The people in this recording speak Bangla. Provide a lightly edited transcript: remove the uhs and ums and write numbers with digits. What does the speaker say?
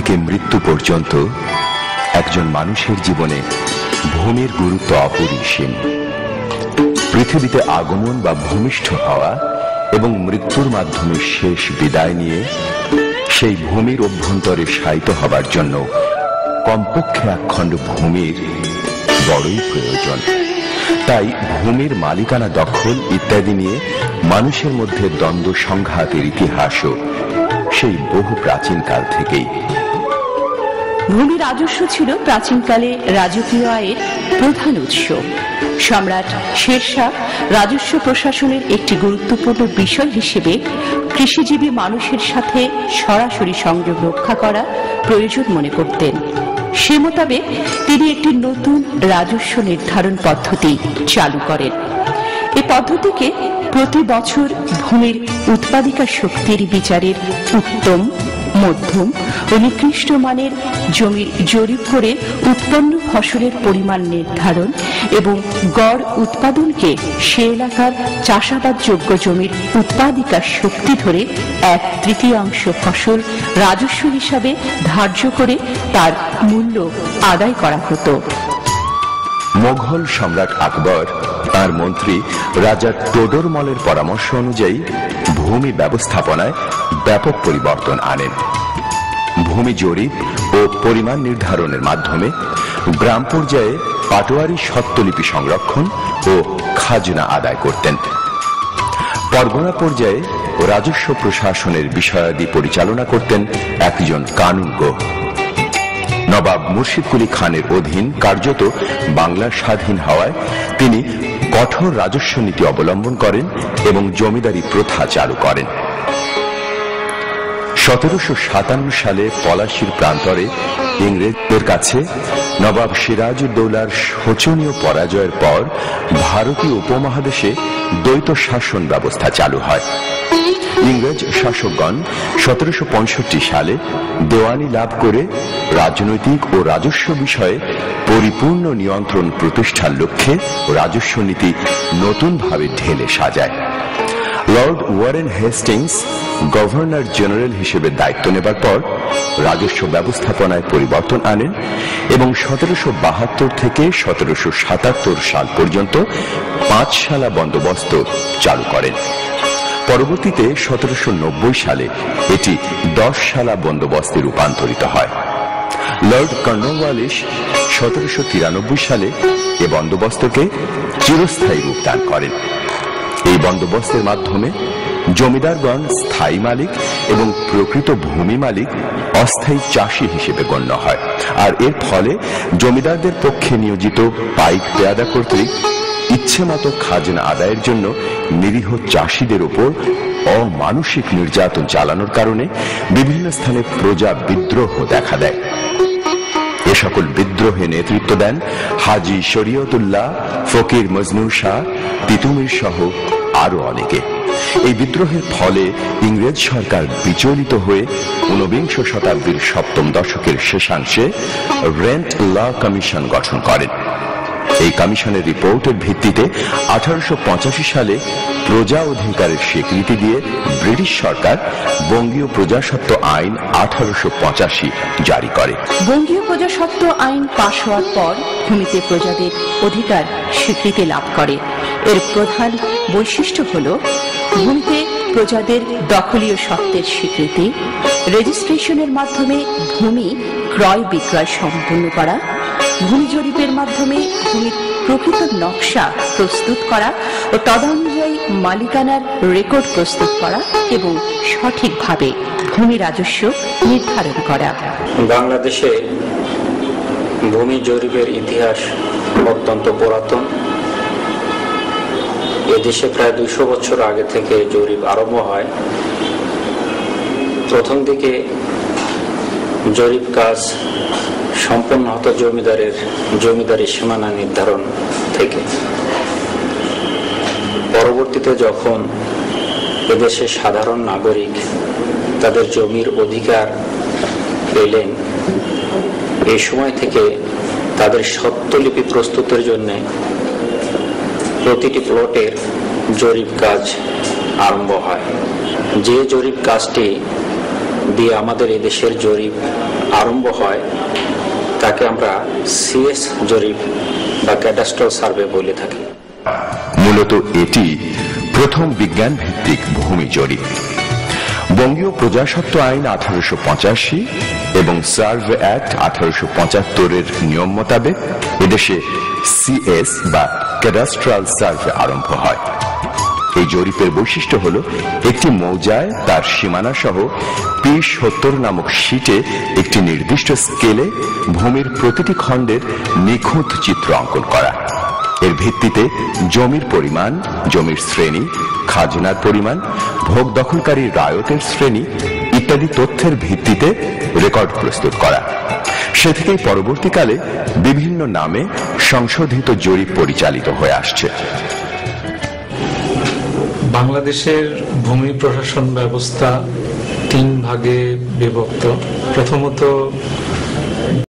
থেকে মৃত্যু পর্যন্ত একজন মানুষের জীবনে ভূমির গুরুত্ব অপরিসীম। পৃথিবীতে আগমন বা ভূমিষ্ঠ হওয়া এবং মৃত্যুর মাধ্যমে শেষ বিদায় নিয়ে সেই ভূমির অভ্যন্তরে শায়িত হবার জন্য কমপক্ষে একখণ্ড ভূমির বড়ই প্রয়োজন। তাই ভূমির মালিকানা দখল ইত্যাদি নিয়ে মানুষের মধ্যে দ্বন্দ্ব সংঘাতের ইতিহাসও সেই বহু প্রাচীনকাল থেকেই। ভূমি রাজস্ব ছিল প্রাচীনকালে রাজকীয় আয়ের প্রধান উৎস। সম্রাট শেরশাহ রাজস্ব প্রশাসনের একটি গুরুত্বপূর্ণ বিষয় হিসেবে কৃষিজীবী মানুষের সাথে সরাসরি সংযোগ রক্ষা করা প্রয়োজন মনে করতেন। সে মোতাবেক তিনি একটি নতুন রাজস্ব নির্ধারণ পদ্ধতি চালু করেন। এই পদ্ধতিকে প্রতি বছর ভূমির উৎপাদিকা শক্তির বিচারের উত্তম, মধ্যম ও নিকৃষ্ট মানের জমির জরিপ করে উৎপন্ন ফসলের পরিমাণ নির্ধারণ এবং গড় উৎপাদনকে সে এলাকার চাষাবাদযোগ্য জমির উৎপাদিকা শক্তি ধরে 1/3 ফসল রাজস্ব হিসাবে ধার্য করে তার মূল্য আদায় করা হতো। মোগল সম্রাট আকবর তার মন্ত্রী রাজা টোডরমলের পরামর্শ অনুযায়ী ভূমি ব্যবস্থাপনায় ব্যাপক পরিবর্তন আনেন। ভূমি জরিপ ও পরিমাণ নির্ধারণের মাধ্যমে গ্রাম পর্যায়ে পাটোয়ারি স্বত্বলিপি সংরক্ষণ ও খাজনা আদায় করতেন। পরগনা পর্যায়ে রাজস্ব প্রশাসনের বিষয়াদি পরিচালনা করতেন একজন কানুনগো। নবাব মুর্শিদ কুলি খানের অধীন কার্যত বাংলা স্বাধীন হওয়ায় তিনি কঠোর রাজস্ব নীতি অবলম্বন করেন এবং জমিদারি প্রথা চালু করেন। 1757 সালে পলাশীর প্রান্তরে ইংরেজদের কাছে নবাব সিরাজউদ্দৌলার শোচনীয় পরাজয়ের পর ভারতীয় উপমহাদেশে দ্বৈত শাসন ব্যবস্থা চালু হয়। ইংরেজ শাসকগণ 1765 সালে দেওয়ানি লাভ করে রাজনৈতিক ও রাজস্ব বিষয়ে পরিপূর্ণ নিয়ন্ত্রণ প্রতিষ্ঠার লক্ষ্যে রাজস্ব নীতি নতুনভাবে ঢেলে সাজায়। Lord Warren Hastings governor general হিসেবে দায়িত্ব নেবার পর রাজস্ব ব্যবস্থাপনায় পরিবর্তন আনেন এবং 1772 থেকে 1777 সাল পর্যন্ত 5 শালা বন্দোবস্ত চালু করেন। পরবর্তীতে 1790 সালে এটি 10 শালা বন্দোবস্তে রূপান্তরিত হয়। লর্ড কর্নওয়ালিস 1793 সালে এ বন্দোবস্তকে চিরস্থায়ী রূপ দান করেন। এই বন্দোবস্তের মাধ্যমে জমিদারগণ স্থায়ী মালিক এবং প্রকৃত ভূমি মালিক অস্থায়ী চাষী হিসেবে গণ্য হয়, আর এর ফলে জমিদারদের পক্ষে নিয়োজিত পাইক পেয়াদা কর্তৃক ইচ্ছে মতো খাজনা আদায়ের জন্য নিরীহ চাষীদের উপর অমানুষিক নির্যাতন চালানোর কারণে বিভিন্ন স্থানে প্রজা বিদ্রোহ দেখা দেয়। এ সকল বিদ্রোহে নেতৃত্ব দেন হাজী শরীয়তুল্লাহ, ফকির মজনু শাহ, তিতুমির সহ আরো অনেকে। এই বিদ্রোহের ফলে ইংরেজ সরকার বিচলিত হয়ে 19 শতাব্দীর 7ম দশকের শেষাংশে রেন্ট ল কমিশন গঠন করেন। এই কমিশনের রিপোর্টের ভিত্তিতে 1885 সালে প্রজা অধিকারের স্বীকৃতি দিয়ে ব্রিটিশ সরকার বঙ্গীয় প্রজাস্বত্ব আইন 1885 জারি করে। বঙ্গীয় প্রজাস্বত্ব আইন পাশ হওয়ার পর ভূমিতে প্রজাদের অধিকার স্বীকৃতি লাভ করে। এর প্রধান বৈশিষ্ট্য হল ভূমিতে প্রজাদের দখলীয় সত্ত্বের স্বীকৃতি, রেজিস্ট্রেশনের মাধ্যমে ভূমি ক্রয় বিক্রয় সম্পন্ন করা, ভূমি জরিপের মাধ্যমে ভূমির প্রকৃত নকশা প্রস্তুত করা ও তদনুযায়ী মালিকানার রেকর্ড প্রস্তুত করা এবং সঠিকভাবে ভূমি রাজস্ব নির্ধারণ করা। বাংলাদেশে ভূমি জরিপের ইতিহাস অত্যন্ত পুরাতন। এদেশে প্রায় 200 বছর আগে থেকে জরিপ আরম্ভ হয়। প্রথম দিকে জরিপ কাজ সম্পন্ন হতো জমিদারি সীমানা নির্ধারণ থেকে। পরবর্তীতে যখন এদেশে সাধারণ নাগরিক তাদের জমির অধিকার পেলেন, এই সময় থেকে তাদের স্বত্বলিপি প্রস্তুতের জন্য প্রতিটি প্লটের জরিপ কাজ আরম্ভ হয়। যে জরিপ কাজটি দিয়ে আমাদের এদেশের জরিপ আরম্ভ হয় তাকে আমরা সিএস জরিপ বা ক্যাডাস্ট্রাল সার্ভে বলে থাকি। মূলত এটি প্রথম বিজ্ঞান ভিত্তিক ভূমি জরিপ। বঙ্গীয় প্রজাস্বত্ব আইন 1885 এবং সার্ভে অ্যাক্ট 1875 নিয়ম মোতাবেক এদেশে সিএস বা ক্যাডাস্ট্রাল সার্ভে আরম্ভ হয়। এই জরিপের বৈশিষ্ট্য হল একটি মৌজায় তার সীমানা সহ P70 নামক শীটে একটি নির্দিষ্ট স্কেলে ভূমির প্রতিটি খণ্ডের নিখুঁত চিত্র অঙ্কন করা। এর ভিত্তিতে জমির পরিমাণ, জমির শ্রেণী, খাজনার পরিমাণ, ভোগ দখলকারী রায়তের শ্রেণী ইত্যাদি তথ্যের ভিত্তিতে রেকর্ড প্রস্তুত করা। সে থেকেই পরবর্তীকালে বিভিন্ন নামে সংশোধিত জরিপ পরিচালিত হয়ে আসছে। বাংলাদেশের ভূমি প্রশাসন ব্যবস্থা 3 ভাগে বিভক্ত। প্রথমত